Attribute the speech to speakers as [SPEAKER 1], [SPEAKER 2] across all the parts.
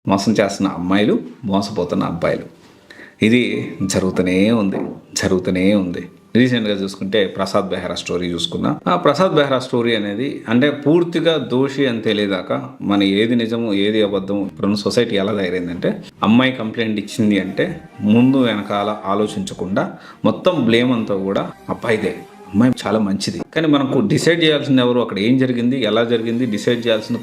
[SPEAKER 1] మోసం చేస్తున్న అమ్మాయిలు, మోసపోతున్న అబ్బాయిలు. ఇది జరుగుతూనే ఉంది. రీసెంట్గా చూసుకుంటే ప్రసాద్ బెహ్రా స్టోరీ చూసుకున్నా. ఆ ప్రసాద్ బెహ్రా స్టోరీ అనేది అంటే పూర్తిగా దోషి అని తెలియదాకా మన ఏది నిజము ఏది అబద్ధం ఇప్పుడున్న సొసైటీ ఎలా తయారైందంటే, అమ్మాయి కంప్లైంట్ ఇచ్చింది అంటే ముందు వెనకాల ఆలోచించకుండా మొత్తం బ్లేమ్ అంతా కూడా అబ్బాయిదే. అమ్మాయి చాలా మంచిది, కానీ మనకు డిసైడ్ చేయాల్సింది ఎవరు, అక్కడ ఏం జరిగింది, ఎలా జరిగింది డిసైడ్ చేయాల్సిన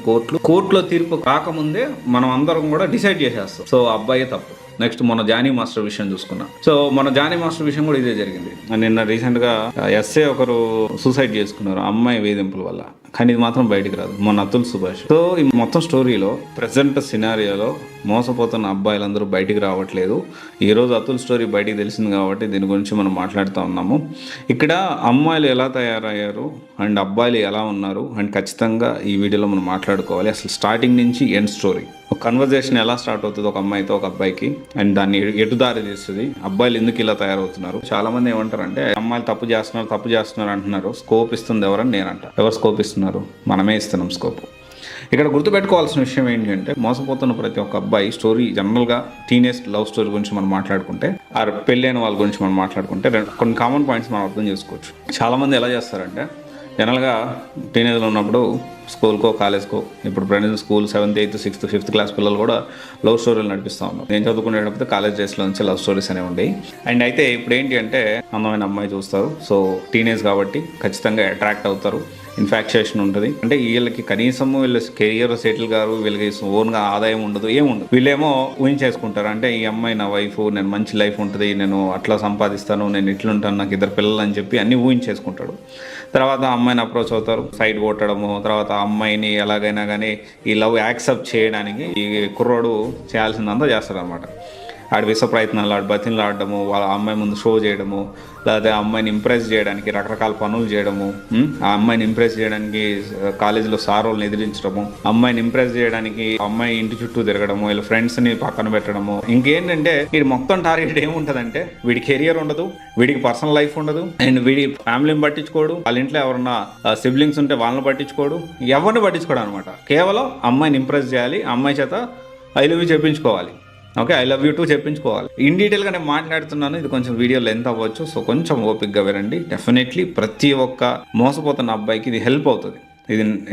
[SPEAKER 1] కోర్టులో తీర్పు కాకముందే మనం అందరం కూడా డిసైడ్ చేసేస్తాం. సో అబ్బాయి తప్పు. నెక్స్ట్ మన జానీ మాస్టర్ విషయం చూసుకున్నాం. సో మన జానీ మాస్టర్ విషయం కూడా ఇదే జరిగింది. నిన్న రీసెంట్గా ఎస్ఏ ఒకరు సూసైడ్ చేసుకున్నారు అమ్మాయి వేధింపుల వల్ల, కానీ ఇది మాత్రం బయటికి రాదు. మన అతుల్ సుభాష్. సో ఈ మొత్తం స్టోరీలో ప్రజెంట్ సినారియోలో మోసపోతున్న అబ్బాయిలందరూ బయటికి రావట్లేదు. ఈరోజు అతుల్ స్టోరీ బయటికి తెలిసింది కాబట్టి దీని గురించి మనం మాట్లాడుతూ ఉన్నాము. ఇక్కడ అమ్మాయిలు ఎలా తయారయ్యారు అండ్ అబ్బాయిలు ఎలా ఉన్నారు అండ్ ఖచ్చితంగా ఈ వీడియోలో మనం మాట్లాడుకోవాలి. అసలు స్టార్టింగ్ నుంచి ఎండ్ స్టోరీ, ఒక కన్వర్జేషన్ ఎలా స్టార్ట్ అవుతుంది ఒక అమ్మాయితో ఒక అబ్బాయికి అండ్ దాన్ని ఎటు దారి తీస్తుంది, అబ్బాయిలు ఎందుకు ఇలా తయారవుతున్నారు. చాలా మంది ఏమంటారంటే అమ్మాయిలు తప్పు చేస్తున్నారు అంటున్నారు. స్కోప్ ఇస్తుంది ఎవరని నేను అంట. ఎవరు స్కోప్ ఇస్తున్నారు? మనమే ఇస్తున్నాం స్కోప్. ఇక్కడ గుర్తుపెట్టుకోవాల్సిన విషయం ఏంటంటే, మోసపోతున్న ప్రతి ఒక్క అబ్బాయి స్టోరీ జనరల్గా టీనేజ్ లవ్ స్టోరీ గురించి మనం మాట్లాడుకుంటే, ఆ పెళ్ళైన వాళ్ళ గురించి మనం మాట్లాడుకుంటే కొన్ని కామన్ పాయింట్స్ మనం అర్థం చేసుకోవచ్చు. చాలామంది ఎలా చేస్తారంటే, జనరల్గా టీనేజ్లో ఉన్నప్పుడు స్కూల్కో కాలేజ్కో, ఇప్పుడు present school 7th 8th 6th 5th class పిల్లలు కూడా లవ్ స్టోరీలు నడిపిస్తూ ఉన్నారు. నేను చదువుకునేటప్పుడు కాలేజ్ డేస్లో నుంచి లవ్ స్టోరీస్ అనేవి ఉండేవి. అండ్ అయితే ఇప్పుడు ఏంటి అంటే, అందమైన అమ్మాయి చూస్తారు. సో టీనేజ్ కాబట్టి ఖచ్చితంగా అట్రాక్ట్ అవుతారు. ఇన్ఫాక్చుయేషన్ ఉంటుంది. అంటే వీళ్ళకి కనీసం వీళ్ళ కెరియర్ సెటిల్ గారు, వీళ్ళకి ఓన్గా ఆదాయం ఉండదు, ఏముండదు. వీళ్ళేమో ఊహించేసుకుంటారు. అంటే ఈ అమ్మాయి నా వైఫ్, నేను మంచి లైఫ్ ఉంటుంది, నేను అట్లా సంపాదిస్తాను, నేను ఇట్లుంటాను, నాకు 2 పిల్లలు అని చెప్పి అన్నీ ఊహించేసుకుంటాడు. తర్వాత అమ్మాయిని అప్రోచ్ అవుతారు, సైడ్ కొట్టడము, తర్వాత అమ్మాయిని ఎలాగైనా కానీ ఈ లవ్ యాక్సెప్ట్ చేయడానికి ఈ కుర్రోడు చేయాల్సిందంతా చేస్తాడు అనమాట. ఆడి విశ్వ ప్రయత్నాలు, ఆడి బతిన్లు ఆడడము, వాళ్ళ అమ్మాయి ముందు షో చేయడము, లేకపోతే ఆ అమ్మాయిని ఇంప్రెస్ చేయడానికి రకరకాల పనులు చేయడము, ఆ అమ్మాయిని ఇంప్రెస్ చేయడానికి కాలేజీలో సారోళ్ళని ఎదిరించడము, అమ్మాయిని ఇంప్రెస్ చేయడానికి అమ్మాయి ఇంటి చుట్టూ తిరగడము, వీళ్ళ ఫ్రెండ్స్ని పక్కన పెట్టడము. ఇంకేంటంటే వీడి మొత్తం టార్గెట్ ఏముంటుందంటే, వీడి కెరియర్ ఉండదు, వీడికి పర్సనల్ లైఫ్ ఉండదు, అండ్ వీడి ఫ్యామిలీని పట్టించుకోడు, వాళ్ళ ఇంట్లో ఎవరన్నా సిబ్లింగ్స్ ఉంటే వాళ్ళని పట్టించుకోడు, ఎవరిని పట్టించుకోడు అనమాట. కేవలం అమ్మాయిని ఇంప్రెస్ చేయాలి, అమ్మాయి చేత ఐ లవ్ యూ చెప్పించుకోవాలి, okay I love you too చెప్పించుకోవాలి. ఇన్ డీటెయిల్గా నేను మాట్లాడుతున్నాను, ఇది కొంచెం వీడియో లెంత్ అవ్వచ్చు. సో కొంచెం ఓపిక్గా వినండి. డెఫినెట్లీ ప్రతి ఒక్క మోసపోతున్న అబ్బాయికి ఇది హెల్ప్ అవుతుంది.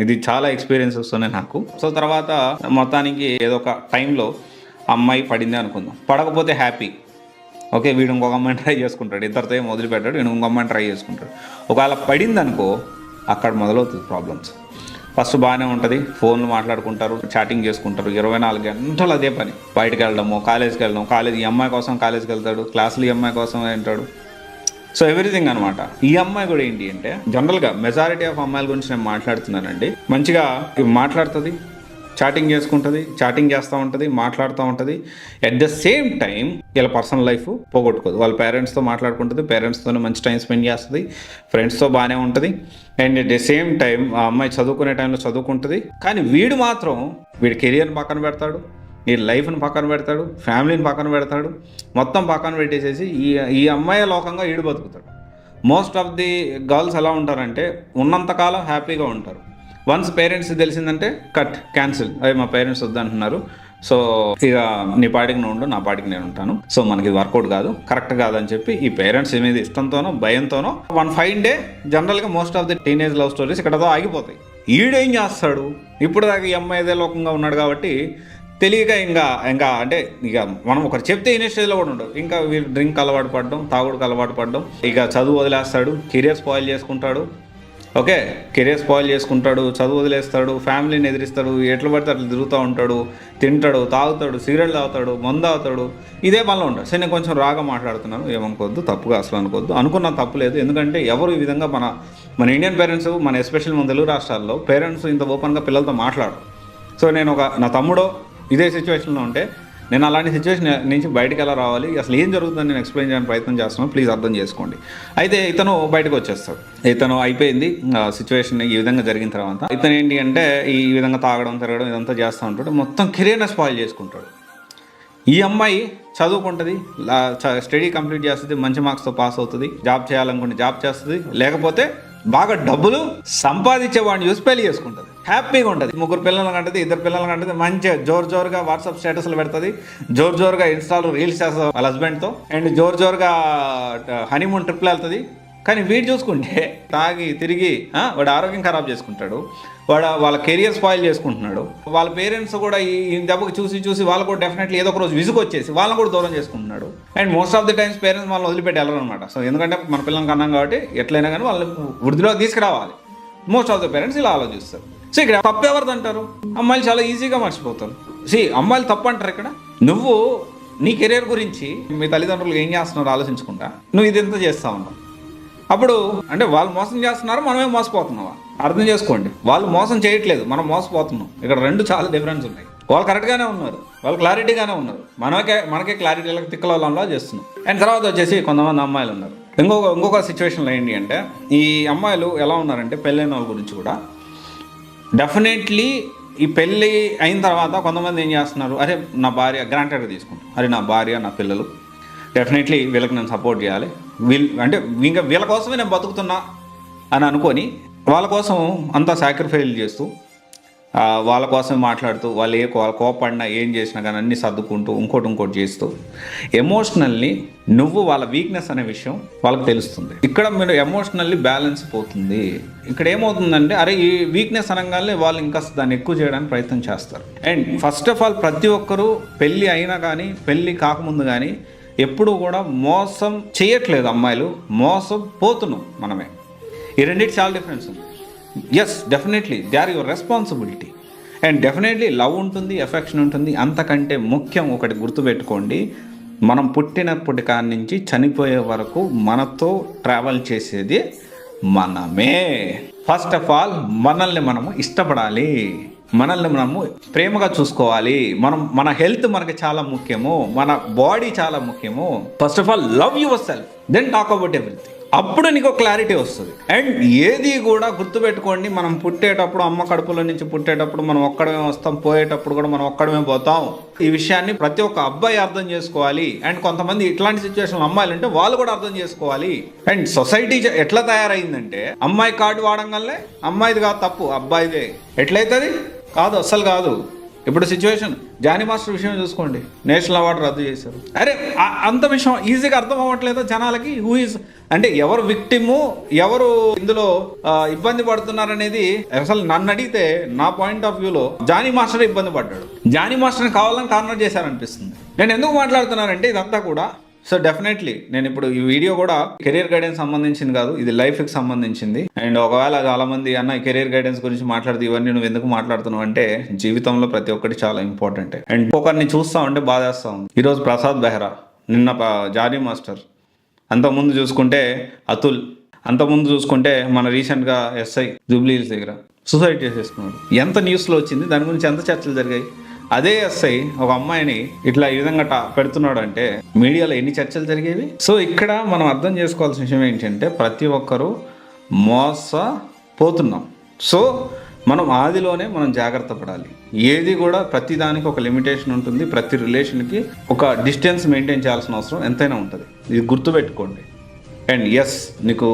[SPEAKER 1] ఇది చాలా ఎక్స్పీరియన్సెస్ ఉన్నాయి నాకు. సో తర్వాత మొత్తానికి ఏదో ఒక టైంలో అమ్మాయి పడింది అనుకుందాం. పడకపోతే హ్యాపీ, ఓకే వీడు ఇంకొక అమ్మాయిని ట్రై చేసుకుంటాడు, ఇద్దరితో ఏం వదిలిపెట్టాడు, వీడు ఇంకొక అమ్మాయిని ట్రై చేసుకుంటాడు. ఒకవేళ పడింది అనుకో, అక్కడ మొదలవుతుంది ప్రాబ్లమ్స్. ఫస్ట్ బాగానే ఉంటుంది, ఫోన్లు మాట్లాడుకుంటారు, చాటింగ్ చేసుకుంటారు, 24 గంటలు అదే పని. బయటకు వెళ్ళడము, కాలేజ్కి వెళ్ళడం, కాలేజ్ ఈ అమ్మాయి కోసం కాలేజ్కి వెళ్తాడు, క్లాసులు ఈ అమ్మాయి కోసం వింటాడు. సో ఎవ్రీథింగ్ అనమాట. ఈ అమ్మాయి కూడా ఏంటి అంటే, జనరల్గా మెజారిటీ ఆఫ్ అమ్మాయిల గురించి నేను మాట్లాడుతున్నానండి, మంచిగా మాట్లాడుతుంది, చాటింగ్ చేసుకుంటుంది, చాటింగ్ చేస్తూ ఉంటుంది, మాట్లాడుతూ ఉంటుంది. అట్ ద సేమ్ టైం వీళ్ళ పర్సనల్ లైఫ్ పోగొట్టుకోదు. వాళ్ళ పేరెంట్స్తో మాట్లాడుకుంటుంది, పేరెంట్స్తోనే మంచి టైం స్పెండ్ చేస్తుంది, ఫ్రెండ్స్తో బాగానే ఉంటుంది. And at the same time ఆ అమ్మాయి చదువుకునే టైంలో చదువుకుంటుంది. కానీ వీడు మాత్రం వీడి కెరియర్ని పక్కన పెడతాడు, వీడి లైఫ్ని పక్కన పెడతాడు, ఫ్యామిలీని పక్కన పెడతాడు, మొత్తం పక్కన పెట్టేసేసి ఈ అమ్మాయి లోకంగా ఈడు బతుకుతాడు. మోస్ట్ ఆఫ్ ది గర్ల్స్ ఎలా ఉంటారంటే, ఉన్నంతకాలం హ్యాపీగా ఉంటారు. వన్స్ పేరెంట్స్ తెలిసిందంటే కట్, క్యాన్సిల్, అవి మా పేరెంట్స్ వద్దంటున్నారు, సో ఇక నీ పాటికి నువ్వు ఉండు, నా పాటికి నేను ఉంటాను, సో మనకి వర్కౌట్ కాదు, కరెక్ట్ కాదని చెప్పి ఈ పేరెంట్స్ మీద ఇష్టంతోనో భయంతోనో వన్ ఫైన్ డే జనరల్గా most of the teenage love stories ఇక్కడతో ఆగిపోతాయి. ఈడేం చేస్తాడు, ఇప్పుడు దాకా ఈ అమ్మాయి ఇదే లోకంగా ఉన్నాడు కాబట్టి తెలియక ఇంకా అంటే ఇక మనం ఒకరు చెప్తే ఇనే స్టేజ్లో కూడా ఉండవు. ఇంకా వీళ్ళు డ్రింక్ అలవాటు పడడం, తాగుడుకు అలవాటు పడడం, ఇక చదువు వదిలేస్తాడు, కెరియర్ స్పాయిల్ చేసుకుంటాడు, ఓకే కెరియర్ స్పాయిల్ చేసుకుంటాడు, చదువు వదిలేస్తాడు, ఫ్యామిలీని ఎదిరిస్తాడు, ఎట్లా పడితే అట్లా తిరుగుతూ ఉంటాడు, తింటాడు, తాగుతాడు, సిగరెట్ తాగుతాడు, మందు తాగుతాడు, ఇదే పనిలో ఉంటాడు. సరే నేను కొంచెం రాగా మాట్లాడుతున్నాను, ఏమనుకోవద్దు, తప్పుగా అసలు అనుకోవద్దు. అనుకున్న తప్పు లేదు, ఎందుకంటే ఎవరు ఈ విధంగా మన ఇండియన్ పేరెంట్స్, మన ఎస్పెషల్లీ మన తెలుగు రాష్ట్రాల్లో పేరెంట్స్ ఇంత ఓపెన్గా పిల్లలతో మాట్లాడరు. సో నేను నా తమ్ముడో ఇదే సిచ్యువేషన్లో ఉంటే, నేను అలాంటి సిచ్యువేషన్ నుంచి బయటకు ఎలా రావాలి, అసలు ఏం జరుగుతుందని నేను ఎక్స్ప్లెయిన్ చేయడానికి ప్రయత్నం చేస్తున్నాను, ప్లీజ్ అర్థం చేసుకోండి. అయితే ఇతను బయటకు వచ్చేస్తాడు. ఇతను అయిపోయింది సిచ్యువేషన్ ఈ విధంగా జరిగిన తర్వాత, ఇతను ఏంటి అంటే ఈ విధంగా తాగడం, తిరగడం ఇదంతా చేస్తూ ఉంటాడు, మొత్తం కెరీర్ని స్పాయిల్ చేసుకుంటాడు. ఈ అమ్మాయి చదువుకుంటుంది, స్టడీ కంప్లీట్ చేస్తుంది, మంచి మార్క్స్తో పాస్ అవుతుంది, జాబ్ చేయాలనుకుంటే జాబ్ చేస్తుంది, లేకపోతే బాగా డబ్బులు సంపాదించే వాడిని చూసి పెళ్లి చేసుకుంటుంది. హ్యాపీగా ఉంటుంది. 3 పిల్లలు కంటది, 2 పిల్లలు కంటది, మంచిగా జోరుగా వాట్సాప్ స్టేటస్లు పెడుతుంది, జోరుగా ఇన్స్టాలో రీల్స్ చేస్తుంది వాళ్ళ హస్బెండ్తో, అండ్ జోరుగా హనీమూన్ ట్రిప్లు వెళ్తుంది. కానీ వీడు చూసుకుంటే తాగి తిరిగి వాడు ఆరోగ్యం ఖరాబ్ చేసుకుంటాడు, వాళ్ళ కెరియర్ స్పాయిల్ చేసుకుంటున్నాడు. వాళ్ళ పేరెంట్స్ కూడా ఈ దెబ్బకి చూసి వాళ్ళు కూడా డెఫినెట్లీ ఏదో ఒక రోజు విసుగు వచ్చేసి వాళ్ళని కూడా దూరం చేసుకుంటున్నాడు. And most of the times parents వాళ్ళని వదిలిపెట్టి వెళ్ళరు అనమాట. సో ఎందుకంటే మన పిల్లలకి అన్నాం కాబట్టి ఎట్లయినా కానీ వాళ్ళు వృద్ధిలో తీసుకురావాలి. మోస్ట్ ఆఫ్ ద పేరెంట్స్ ఇలా ఆలోచిస్తారు. సో ఇక్కడ తప్పు ఎవరిది అంటారు? అమ్మాయిలు చాలా ఈజీగా మర్చిపోతారు. అమ్మాయిలు తప్పు అంటారు ఇక్కడ. నువ్వు నీ కెరీర్ గురించి మీ తల్లిదండ్రులు ఏం చేస్తున్నారో ఆలోచించకుండా నువ్వు ఇదంతా చేస్తా ఉన్నావు. అప్పుడు అంటే వాళ్ళు మోసం చేస్తున్నారు, మనమే మోసపోతున్నావా? అర్థం చేసుకోండి. వాళ్ళు మోసం చేయట్లేదు, మనం మోసపోతున్నాం. ఇక్కడ 2 చాలా డిఫరెన్స్ ఉన్నాయి. వాళ్ళు కరెక్ట్గానే ఉన్నారు, వాళ్ళు క్లారిటీగానే ఉన్నారు, మనకే క్లారిటీ తిక్కలలో చేస్తున్నాం. అండ్ తర్వాత వచ్చేసి కొంతమంది అమ్మాయిలు ఉన్నారు. ఇంకొక సిచ్యువేషన్లో ఏంటి అంటే, ఈ అమ్మాయిలు ఎలా ఉన్నారంటే పెళ్ళైన వాళ్ళ గురించి కూడా డెఫినెట్లీ ఈ పెళ్ళి అయిన తర్వాత కొంతమంది ఏం చేస్తున్నారు, అరే నా భార్య గ్రాంటెడ్గా తీసుకుంటాం, అరే నా భార్య నా పిల్లలు డెఫినెట్లీ వీళ్ళకి నేను సపోర్ట్ చేయాలి, అంటే ఇంకా వీళ్ళ కోసమే నేను బతుకుతున్నా అని అనుకొని వాళ్ళ కోసం అంతా సాక్రిఫైస్ చేస్తూ వాళ్ళ కోసం మాట్లాడుతూ వాళ్ళు కోపడినా ఏం చేసినా కానీ అన్నీ సర్దుకుంటూ ఇంకోటి చేస్తూ ఎమోషనల్లీ నువ్వు వాళ్ళ వీక్నెస్ అనే విషయం వాళ్ళకి తెలుస్తుంది. ఇక్కడ మీరు ఎమోషనల్లీ బ్యాలెన్స్ పోతుంది. ఇక్కడ ఏమవుతుందంటే అరే ఈ వీక్నెస్ అనగానే వాళ్ళు ఇంకా దాన్ని ఎక్కువ చేయడానికి ప్రయత్నం చేస్తారు. అండ్ ఫస్ట్ ఆఫ్ ఆల్ ప్రతి ఒక్కరూ పెళ్ళి అయినా కానీ పెళ్ళి కాకముందు కానీ ఎప్పుడూ కూడా మోసం చేయట్లేదు అమ్మాయిలు, మోసం పోతున్నాం మనమే. ఈ రెండింటి చాలా డిఫరెన్స్ ఉంది. Yes definitely they are your responsibility and definitely love ఉంటుంది, ఎఫెక్షన్ ఉంటుంది. అంతకంటే ముఖ్యం ఒకటి గుర్తుపెట్టుకోండి, మనం పుట్టినప్పటి కాడి నుంచి చనిపోయే వరకు మనతో ట్రావెల్ చేసేది మనమే. ఫస్ట్ ఆఫ్ ఆల్ మనల్ని మనము ఇష్టపడాలి, మనల్ని మనము ప్రేమగా చూసుకోవాలి. మన హెల్త్ మనకి చాలా ముఖ్యము, మన బాడీ చాలా ముఖ్యము. First of all love yourself, then talk about everything. అప్పుడు నీకు క్లారిటీ వస్తుంది. అండ్ ఏది కూడా గుర్తుపెట్టుకోండి, మనం పుట్టేటప్పుడు అమ్మ కడుపులో నుంచి పుట్టేటప్పుడు మనం ఒక్కడమే వస్తాం, పోయేటప్పుడు కూడా మనం ఒక్కడమే పోతాం. ఈ విషయాన్ని ప్రతి ఒక్క అబ్బాయి అర్థం చేసుకోవాలి. అండ్ కొంతమంది ఇట్లాంటి సిచ్యువేషన్ అమ్మాయిలు ఉంటే వాళ్ళు కూడా అర్థం చేసుకోవాలి. అండ్ సొసైటీ ఎట్లా తయారైందంటే అమ్మాయి కార్డు వాడంగానే అమ్మాయిది కాదు తప్పు, అబ్బాయిదే. ఎట్లయితుంది? కాదు, అస్సలు కాదు. ఇప్పుడు సిచ్యువేషన్ జానీ మాస్టర్ విషయం చూసుకోండి, నేషనల్ అవార్డు రద్దు చేశారు. అరే అంత విషయం ఈజీగా అర్థం అవ్వట్లేదు జనాలకి. హూ ఈజ్ అంటే ఎవరు విక్టిము, ఎవరు ఇందులో ఇబ్బంది పడుతున్నారనేది అసలు నన్ను అడిగితే నా పాయింట్ ఆఫ్ వ్యూలో జానీ మాస్టర్ ఇబ్బంది పడ్డాడు. జానీ మాస్టర్ని కావాలని కార్నర్ చేశారనిపిస్తుంది. నేను ఎందుకు మాట్లాడుతున్నానంటే ఇదంతా కూడా సో డెఫినెట్లీ నేను ఇప్పుడు ఈ వీడియో కూడా కెరీర్ గైడెన్స్ సంబంధించింది కాదు, ఇది లైఫ్కి సంబంధించింది. అండ్ ఒకవేళ చాలా మంది అన్న కెరీర్ గైడెన్స్ గురించి మాట్లాడుతూ ఇవన్నీ నువ్వు ఎందుకు మాట్లాడుతున్నావు అంటే జీవితంలో ప్రతి ఒక్కటి చాలా ఇంపార్టెంట్. అండ్ ఒకరిని చూస్తా ఉంటే బాధేస్తా ఉంది. ఈరోజు ప్రసాద్ బెహ్రా, నిన్న జానీ మాస్టర్, అంతకుముందు చూసుకుంటే అతుల్, అంతకుముందు చూసుకుంటే మన రీసెంట్గా ఎస్ఐ జూబ్లీ హిల్స్ దగ్గర సూసైడ్ చేసేసుకున్నాడు. ఎంత న్యూస్లో వచ్చింది, దాని గురించి ఎంత చర్చలు జరిగాయి. అదే ఎస్ఐ ఒక అమ్మాయిని ఇట్లా ఈ విధంగా పెడుతున్నాడు అంటే మీడియాలో ఎన్ని చర్చలు జరిగేవి. సో ఇక్కడ మనం అర్థం చేసుకోవాల్సిన విషయం ఏంటంటే ప్రతి ఒక్కరూ మోసపోతున్నాం. సో మనం ఆదిలోనే మనం జాగ్రత్త పడాలి. ఏది కూడా ప్రతి దానికి ఒక లిమిటేషన్ ఉంటుంది, ప్రతి రిలేషన్కి ఒక డిస్టెన్స్ మెయింటైన్ చేయాల్సిన అవసరం ఎంతైనా ఉంటుంది. ఇది గుర్తుపెట్టుకోండి. అండ్ ఎస్ నీకు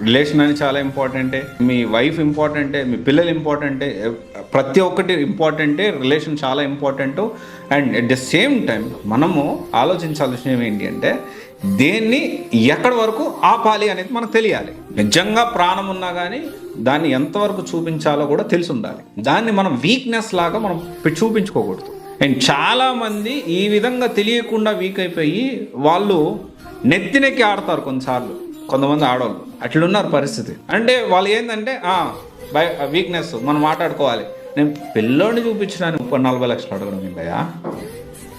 [SPEAKER 1] రిలేషన్ అని చాలా ఇంపార్టెంటే, మీ వైఫ్ ఇంపార్టెంటే, మీ పిల్లలు ఇంపార్టెంటే, ప్రతి ఒక్కటి ఇంపార్టెంటే, రిలేషన్ చాలా important. And at the same time మనము ఆలోచించాల్సిన విషయం ఏంటి అంటే దేన్ని ఎక్కడి వరకు ఆపాలి అనేది మనకు తెలియాలి. నిజంగా ప్రాణం ఉన్నా కానీ దాన్ని ఎంతవరకు చూపించాలో కూడా తెలిసి ఉండాలి. దాన్ని మనం వీక్నెస్ లాగా మనం చూపించుకోకూడదు. అండ్ చాలామంది ఈ విధంగా తెలియకుండా వీక్ అయిపోయి వాళ్ళు నెత్తినెక్కి ఆడతారు కొన్నిసార్లు. కొంతమంది ఆడవాళ్ళు అట్లున్నారు పరిస్థితి. అంటే వాళ్ళు ఏంటంటే వీక్నెస్ మనం మాట్లాడుకోవాలి. నేను పిల్లోడిని చూపించడానికి 30-40 లక్షలు అడగడం ఏంటయ్యా,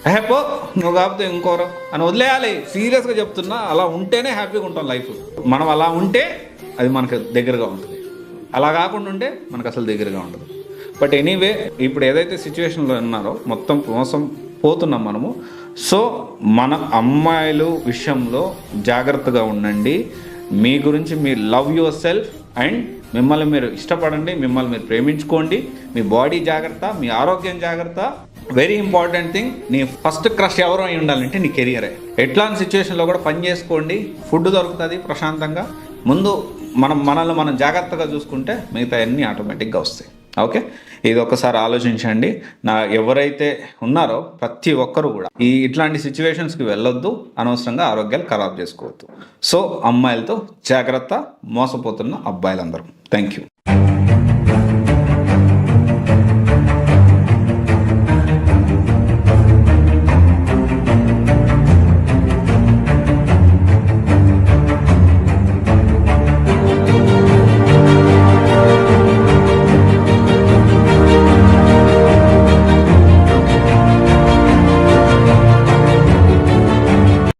[SPEAKER 1] హ్యాపో నువ్వు కాకపోతే ఇంకోరు అని వదిలేయాలి. సీరియస్గా చెప్తున్నా, అలా ఉంటేనే హ్యాపీగా ఉంటాం లైఫ్. మనం అలా ఉంటే అది మనకు దగ్గరగా ఉంటుంది, అలా కాకుండా ఉంటే మనకు అసలు దగ్గరగా ఉండదు. బట్ ఎనీవే ఇప్పుడు ఏదైతే సిచ్యువేషన్లో ఉన్నారో మొత్తం మోసం పోతున్నాం మనము. సో మన అమ్మాయిలు విషయంలో జాగ్రత్తగా ఉండండి. మీ గురించి మీరు లవ్ యువర్ సెల్ఫ్ అండ్ మిమ్మల్ని మీరు ఇష్టపడండి, మిమ్మల్ని మీరు ప్రేమించుకోండి. మీ బాడీ జాగ్రత్త, మీ ఆరోగ్యం జాగ్రత్త. వెరీ ఇంపార్టెంట్ థింగ్, నీ ఫస్ట్ క్రష్ ఎవరు అయి ఉండాలంటే నీ కెరియరే. ఎట్లాంటి సిచ్యువేషన్లో కూడా పని చేసుకోండి, ఫుడ్ దొరుకుతుంది ప్రశాంతంగా. ముందు మనల్ని మనం జాగ్రత్తగా చూసుకుంటే మిగతా అన్నీ ఆటోమేటిక్గా వస్తాయి. ఓకే, ఇది ఒకసారి ఆలోచించండి. ఎవరైతే ఉన్నారో ప్రతి ఒక్కరు కూడా ఇట్లాంటి సిచ్యువేషన్స్కి వెళ్ళొద్దు, అనవసరంగా ఆరోగ్యాలు ఖరాబ్ చేసుకోవద్దు. సో అమ్మాయిలతో జాగ్రత్త, మోసపోతున్న అబ్బాయిలందరూ. Thank you.